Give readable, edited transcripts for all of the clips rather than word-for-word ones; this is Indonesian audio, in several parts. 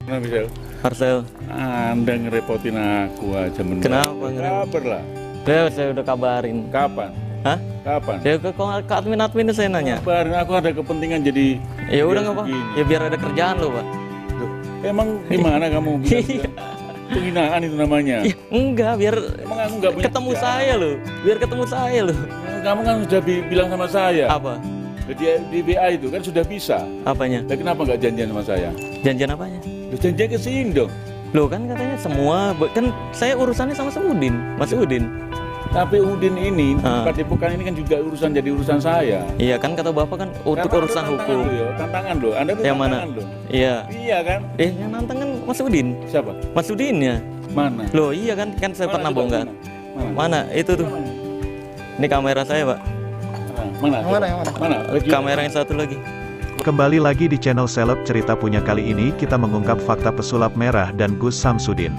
Misal. Marcel. Anda ngerepotin aku aja menurut. Kenapa Kabar lah. Saya udah kabarin. Kapan? Hah? Kapan? Ya ke admin saya nanya. Kabarin, aku ada kepentingan jadi. Ya udah nggak apa. begini. Ya biar ada kerjaan lo, Pak. Loh, emang gimana kamu bilang? Penghinaan itu namanya. Ya, enggak, biar Emang aku nggak punya ketemu kerjaan? saya lo. Biar ketemu saya lo. Kamu kan sudah bilang sama saya. Apa? Di BA itu kan sudah bisa. Apanya? Tapi kenapa nggak janjian sama saya? Janjian apanya? Loh, janjian ke sini dong. Loh kan katanya semua, kan saya urusannya sama Udin, Mas Udin. Tapi Udin ini, Ah. Padepokan ini kan juga jadi urusan saya. Iya kan kata Bapak kan untuk Karena urusan ada hukum. Tantangan loh. Anda tuh Yang mana? tantangan loh. Iya. Iya kan? Yang nantang kan Mas Udin. Siapa? Mas Udin ya. Mana? Loh iya kan saya Mana pernah coba, bongkar. Mana? Mana? Itu tuh. Ini kamera saya, Pak. Mana? Yang mana? Mana? Lagi- Kamera yang satu lagi. Kembali lagi di channel Seleb Cerita Punya. Kali ini kita mengungkap fakta pesulap merah dan Gus Samsudin.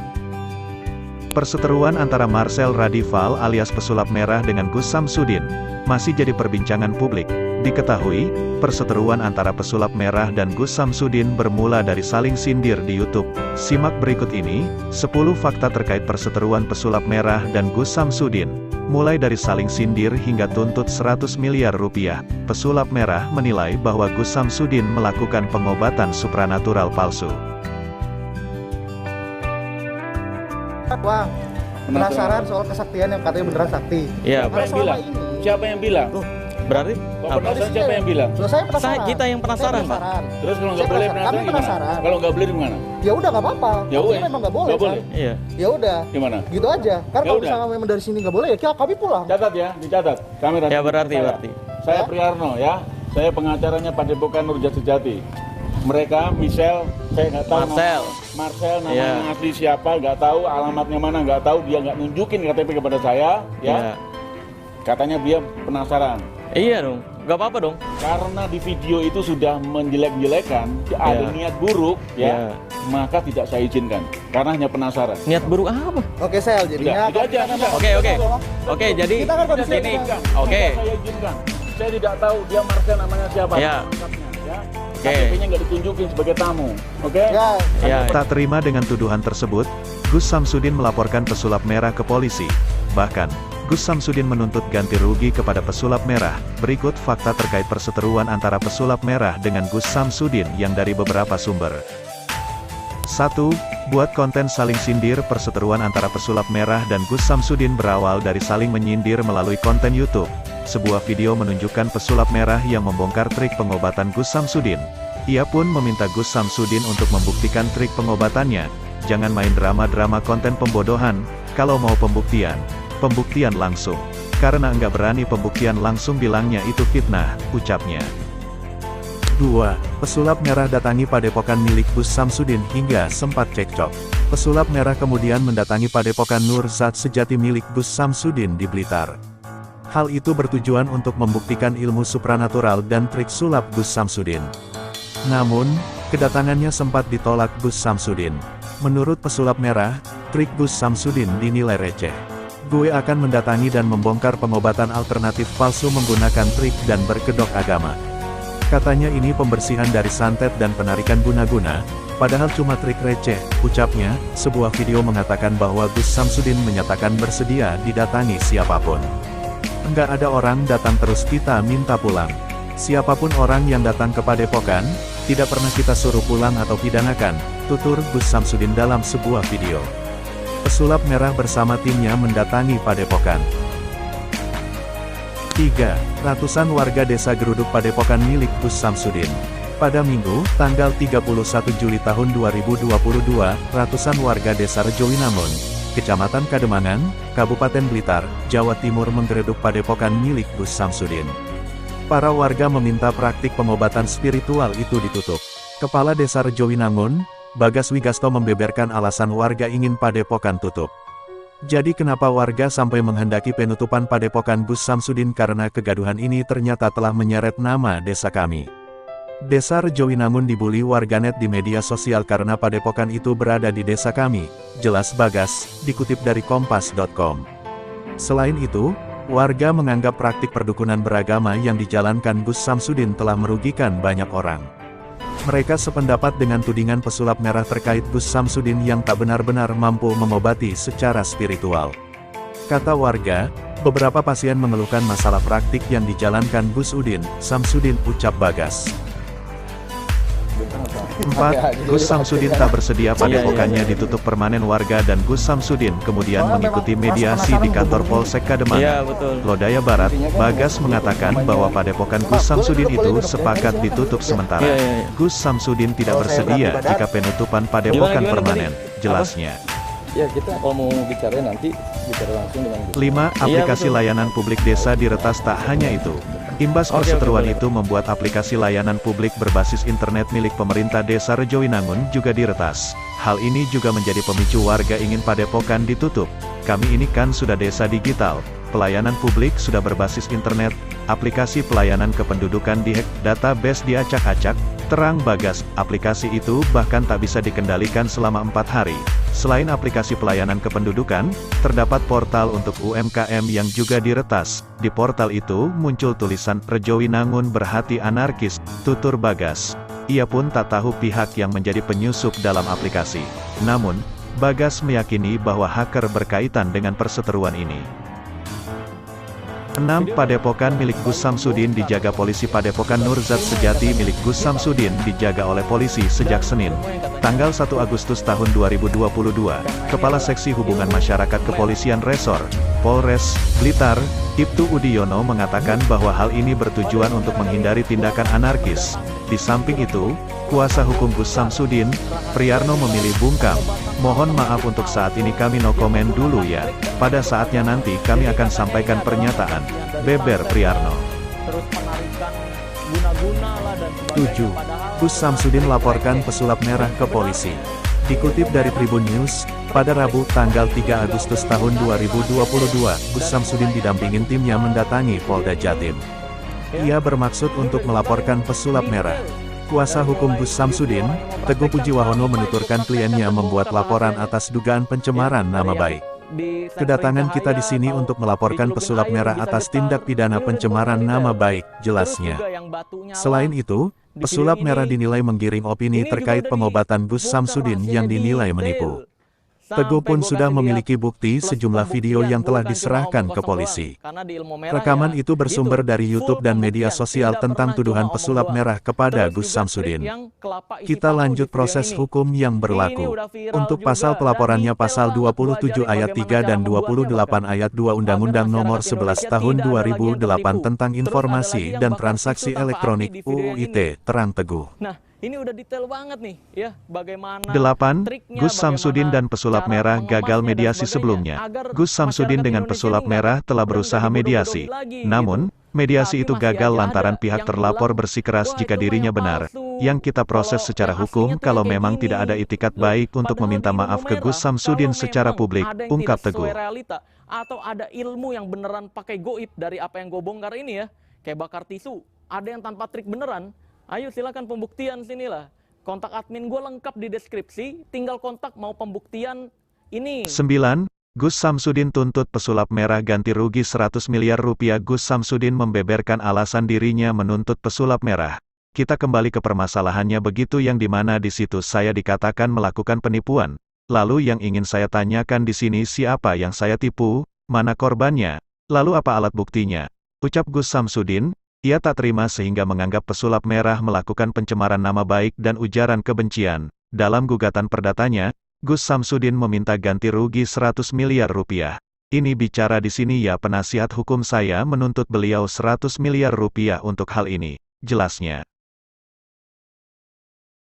Perseteruan antara Marcel Radival alias pesulap merah dengan Gus Samsudin masih jadi perbincangan publik. Diketahui, perseteruan antara pesulap merah dan Gus Samsudin bermula dari saling sindir di YouTube. Simak berikut ini, 10 fakta terkait perseteruan pesulap merah dan Gus Samsudin. Mulai dari saling sindir hingga tuntut 100 miliar rupiah, pesulap merah menilai bahwa Gus Samsudin melakukan pengobatan supranatural palsu. Wah, penasaran soal kesaktian yang katanya beneran sakti. Iya, Siapa yang bilang? Siapa yang bilang? berarti Kok apa? penasaran siapa yang bilang? Loh, saya penasaran. Kita yang penasaran, Saya penasaran. Terus kalau nggak Saya boleh penasaran. penasaran Kami gimana? penasaran. Kalau nggak boleh gimana? Ya udah nggak apa-apa. Ya udah. Artinya memang nggak boleh. Nggak boleh. Kan? Iya. Ya udah. Gimana? Gitu aja. Karena Ya kalau udah. misalnya memang dari sini nggak boleh, ya kami pulang. Catat ya, dicatat. Kamera. Ya berarti. Saya Ya. Priarno ya. Saya pengacaranya Padepokan Nurjati Sejati. Mereka Michelle, saya nggak tahu. Marcel. Marcel namanya Iya. asli siapa, nggak tahu, alamatnya mana nggak tahu, dia nggak nunjukin KTP kepada saya, ya. Iya. Katanya dia penasaran. Iya dong. Gak apa-apa dong. Karena di video itu sudah menjelek-jelekan, ada Iya. niat buruk, ya, Iya. maka tidak saya izinkan. Karena hanya penasaran. Niat buruk apa? Oke, Sel. Jadinya Udah, itu aja. Udah. Oke, jadi Kita kan kondisi ini. Enggak, Oke. tidak saya izinkan. Saya tidak tahu dia Marcel namanya siapa. Iya. lengkapnya, ya. Oke. KTP-nya nggak ditunjukin sebagai tamu. Oke? Ya, Ya. Tak terima dengan tuduhan tersebut, Gus Samsudin melaporkan pesulap merah ke polisi. Bahkan, Gus Samsudin menuntut ganti rugi kepada pesulap merah. Berikut fakta terkait perseteruan antara pesulap merah dengan Gus Samsudin yang dari beberapa sumber. 1. Buat konten saling sindir. Perseteruan antara pesulap merah dan Gus Samsudin berawal dari saling menyindir melalui konten YouTube. Sebuah video menunjukkan pesulap merah yang membongkar trik pengobatan Gus Samsudin. Ia pun meminta Gus Samsudin untuk membuktikan trik pengobatannya. Jangan main drama-drama konten pembodohan, kalau mau pembuktian langsung. Karena nggak berani pembuktian langsung bilangnya itu fitnah, ucapnya. 2. Pesulap merah datangi padepokan milik Gus Samsudin hingga sempat cekcok. Pesulap merah kemudian mendatangi padepokan Nur Zat Sejati milik Gus Samsudin di Blitar. Hal itu bertujuan untuk membuktikan ilmu supranatural dan trik sulap Gus Samsudin. Namun, kedatangannya sempat ditolak Gus Samsudin. Menurut pesulap merah, trik Gus Samsudin dinilai receh. Gue akan mendatangi dan membongkar pengobatan alternatif palsu menggunakan trik dan berkedok agama. Katanya ini pembersihan dari santet dan penarikan guna-guna, padahal cuma trik receh, ucapnya. Sebuah video mengatakan bahwa Gus Samsudin menyatakan bersedia didatangi siapapun. Enggak ada orang datang terus kita minta pulang. Siapapun orang yang datang ke padepokan, tidak pernah kita suruh pulang atau pidanakan, tutur Gus Samsudin dalam sebuah video. Pesulap merah bersama timnya mendatangi padepokan. 3. Ratusan warga desa Geruduk padepokan milik Gus Samsudin. Pada Minggu, tanggal 31 Juli tahun 2022, ratusan warga desa Rejowinangun, Kecamatan Kademangan, Kabupaten Blitar, Jawa Timur menggeruduk padepokan milik Gus Samsudin. Para warga meminta praktik pengobatan spiritual itu ditutup. Kepala Desa Rejowinangun, Bagas Wigasto membeberkan alasan warga ingin padepokan tutup. Jadi kenapa warga sampai menghendaki penutupan padepokan Gus Samsudin? Karena kegaduhan ini ternyata telah menyeret nama desa kami. Desa Rejowinangun dibully warganet di media sosial karena padepokan itu berada di desa kami, jelas Bagas, dikutip dari kompas.com. Selain itu, warga menganggap praktik perdukunan beragama yang dijalankan Gus Samsudin telah merugikan banyak orang. Mereka sependapat dengan tudingan pesulap merah terkait Gus Samsudin yang tak benar-benar mampu mengobati secara spiritual. Kata warga, beberapa pasien mengeluhkan masalah praktik yang dijalankan Gus Samsudin, ucap Bagas. 4. Gus Samsudin tak bersedia padepokannya ditutup permanen warga dan Gus Samsudin kemudian mengikuti mediasi di kantor Polsek Kademangan. Iya, betul. Lodaya Barat, Bagas mengatakan bahwa padepokan Gus Samsudin itu sepakat ditutup sementara. Iya. Gus Samsudin tidak bersedia jika penutupan padepokan Gimana permanen, tadi? jelasnya. Ya kita kalau mau bicara nanti bicara langsung dengan Gus. 5. Aplikasi betul. layanan publik desa diretas. Tak hanya itu, imbas Oke, perseteruan boleh. itu membuat aplikasi layanan publik berbasis internet milik pemerintah desa Rejowinangun juga diretas. Hal ini juga menjadi pemicu warga ingin padepokan ditutup. Kami ini kan sudah desa digital, pelayanan publik sudah berbasis internet, aplikasi pelayanan kependudukan dihack, database diacak-acak, terang Bagas. Aplikasi itu bahkan tak bisa dikendalikan selama 4 hari. Selain aplikasi pelayanan kependudukan, terdapat portal untuk UMKM yang juga diretas. Di portal itu muncul tulisan Rejowinangun berhati anarkis, tutur Bagas. Ia pun tak tahu pihak yang menjadi penyusup dalam aplikasi. Namun, Bagas meyakini bahwa hacker berkaitan dengan perseteruan ini. 6. Padepokan milik Gus Samsudin dijaga polisi. Padepokan Nurzat Sejati milik Gus Samsudin dijaga oleh polisi sejak Senin, tanggal 1 Agustus tahun 2022. Kepala Seksi Hubungan Masyarakat Kepolisian Resor Polres Blitar, Ibtu Udiono mengatakan bahwa hal ini bertujuan untuk menghindari tindakan anarkis. Di samping itu, kuasa hukum Gus Samsudin, Priyarno memilih bungkam. Mohon maaf untuk saat ini kami no komen dulu ya. Pada saatnya nanti kami akan sampaikan pernyataan. Beber Priyarno. 7. Gus Samsudin laporkan pesulap merah ke polisi. Dikutip dari Tribun News, pada Rabu tanggal 3 Agustus tahun 2022, Gus Samsudin didampingin timnya mendatangi Polda Jatim. Ia bermaksud untuk melaporkan pesulap merah. Kuasa hukum Gus Samsudin, Teguh Pujiwahono menuturkan kliennya membuat laporan atas dugaan pencemaran nama baik. Kedatangan kita di sini untuk melaporkan pesulap merah atas tindak pidana pencemaran nama baik, jelasnya. Selain itu, pesulap merah dinilai menggiring opini terkait pengobatan Gus Samsudin yang dinilai menipu. Teguh pun sudah memiliki bukti sejumlah video yang telah diserahkan ke polisi. Rekaman itu bersumber dari YouTube dan media sosial tentang tuduhan pesulap merah kepada Gus Samsudin. Kita lanjut proses hukum yang berlaku. Untuk pasal pelaporannya pasal 27 ayat 3 dan 28 ayat 2 Undang-Undang Nomor 11 Tahun 2008 tentang Informasi dan Transaksi Elektronik UU ITE, terang Teguh. Ini udah detail banget nih, ya, bagaimana 8. triknya, Gus Samsudin dan bagaimana pesulap cara merah gagal mengemasnya dan mediasi sebagainya, sebelumnya. agar Gus Samsudin masyarakat dengan Indonesia pesulap ini merah nggak telah berusaha berhenti mediasi. bodoh-bodoh lagi, Namun, mediasi Tapi itu masih gagal aja lantaran ada pihak yang terlapor bilang, bersikeras "Wah, jika itu mah dirinya yang benar. palsu. Yang kita proses Kalau secara yang hukum aslinya tuh kalau kayak memang gini." tidak ada itikat Loh, baik untuk padahal meminta di maaf ilmu ke Gus merah, Samsudin kalau secara memang publik, ada yang ungkap tidak Teguh. sesuai realita, atau ada ilmu yang beneran pakai goib dari apa yang gue bongkar ini ya, kayak bakar tisu, ada yang tanpa trik beneran, ayo silakan pembuktian sinilah. Kontak admin gue lengkap di deskripsi, tinggal kontak mau pembuktian ini. 9. Gus Samsudin tuntut pesulap merah ganti rugi 100 miliar rupiah. Gus Samsudin membeberkan alasan dirinya menuntut pesulap merah. Kita kembali ke permasalahannya begitu yang dimana di situ saya dikatakan melakukan penipuan. Lalu yang ingin saya tanyakan di sini siapa yang saya tipu, mana korbannya, lalu apa alat buktinya? Ucap Gus Samsudin. Ia tak terima sehingga menganggap pesulap merah melakukan pencemaran nama baik dan ujaran kebencian. Dalam gugatan perdatanya, Gus Samsudin meminta ganti rugi 100 miliar rupiah. Ini bicara di sini ya penasihat hukum saya menuntut beliau 100 miliar rupiah untuk hal ini, jelasnya.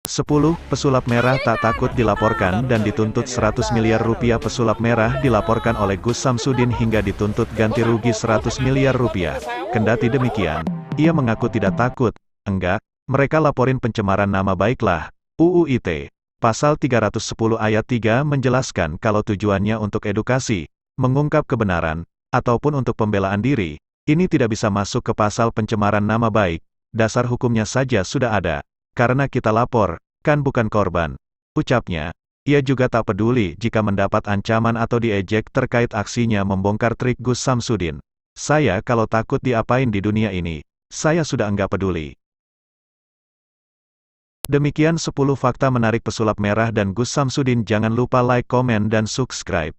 10. Pesulap merah tak takut dilaporkan dan dituntut 100 miliar rupiah. Pesulap merah dilaporkan oleh Gus Samsudin hingga dituntut ganti rugi 100 miliar rupiah. Kendati demikian, ia mengaku tidak takut. Enggak, mereka laporin pencemaran nama baik lah. UU ITE Pasal 310 ayat 3 menjelaskan kalau tujuannya untuk edukasi, mengungkap kebenaran, ataupun untuk pembelaan diri. Ini tidak bisa masuk ke pasal pencemaran nama baik. Dasar hukumnya saja sudah ada. Karena kita lapor, kan bukan korban. Ucapnya. Ia juga tak peduli jika mendapat ancaman atau diejek terkait aksinya membongkar trik Gus Samsudin. Saya kalau takut diapain di dunia ini, saya sudah enggak peduli. Demikian 10 fakta menarik pesulap merah dan Gus Samsudin. Jangan lupa like, komen, dan subscribe.